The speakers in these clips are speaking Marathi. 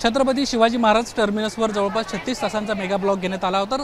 छत्रपती शिवाजी महाराज टर्मिनसवर जवळपास 36 तासांचा मेगा ब्लॉक घेण्यात आला होता।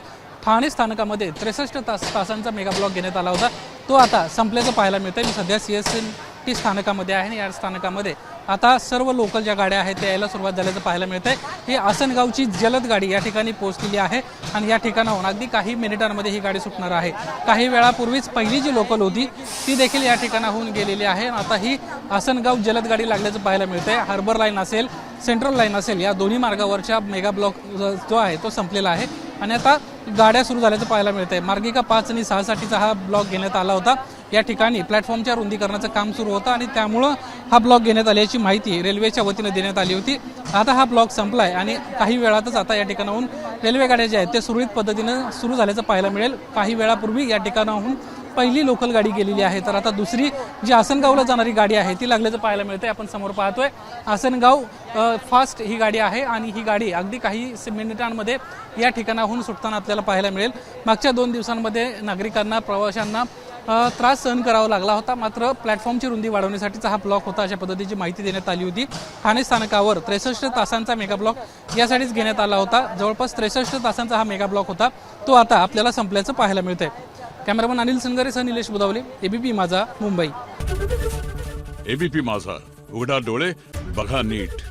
ठाणे स्थानकामध्ये 63 तासांचा मेगा ब्लॉक घेण्यात आला होता। तो आता संपल्याचं पाहायला मिळतंय। मी सध्या CST स्थानकामध्ये आहे। या स्थानकामध्ये आता सर्व लोकल ज्या गाड्या आहेत त्या यायला सुरुवात झाल्याचं पाहायला मिळतंय। ही आसनगावची जलद गाडी या ठिकाणी पोहोचलेली आहे आणि या ठिकाणाहून अगदी काही मिनिटांमध्ये ही गाडी सुटणार आहे। काही वेळापूर्वीच पहिली जी लोकल होती ती देखील या ठिकाणाहून गेलेली आहे। आता ही आसनगाव जलद गाडी लागल्याचं पाहायला मिळतंय। हार्बर लाईन असेल, सेंट्रल लाईन असेल, या दोन्ही मार्गावरच्या मेगा ब्लॉक जो आहे तो संपलेला आहे आणि आता गाड्या सुरू झाल्याचं पाहायला मिळतंय। मार्गिका 5 आणि 6 साठीचा हा ब्लॉक घेण्यात आला होता। या ठिकाणी प्लॅटफॉर्मच्या रुंदीकरणाचं काम सुरू होतं आणि त्यामुळं हा ब्लॉक घेण्यात आल्याची माहिती रेल्वेच्या वतीनं देण्यात आली होती। आता हा ब्लॉक संपलाय आणि काही वेळातच आता या ठिकाणाहून रेल्वे गाड्या ज्या आहेत ते सुरळीत पद्धतीनं सुरू झाल्याचं पाहायला मिळेल। काही वेळापूर्वी या ठिकाणाहून पहिली लोकल गाडी गेलेली आहे, तर आता दुसरी जी आसनगावला जाणारी गाडी आहे ती लागल्याचं पाहायला मिळतंय। आपण समोर पाहतोय आसनगाव फास्ट ही गाडी आहे आणि ही गाडी अगदी काही मिनिटांमध्ये या ठिकाणाहून सुटताना आपल्याला पाहायला मिळेल। मागच्या 2 दिवसांमध्ये नागरिकांना, प्रवाशांना त्रास सहन करावा लागला होता, मात्र प्लॅटफॉर्मची रुंदी वाढवण्यासाठीचा हा ब्लॉक होता अशा पद्धतीची माहिती देण्यात आली होती। ठाणे स्थानकावर 63 तासांचा मेगा ब्लॉक यासाठीच घेण्यात आला होता। जवळपास 63 तासांचा हा मेगा ब्लॉक होता, तो आता आपल्याला संपल्याचं पाहायला मिळतंय। कॅमेरामन अनिल संगरे सह निलेश बुदावले, ABP माझा, मुंबई। ABP माझा, उघडा डोळे बघा नीट।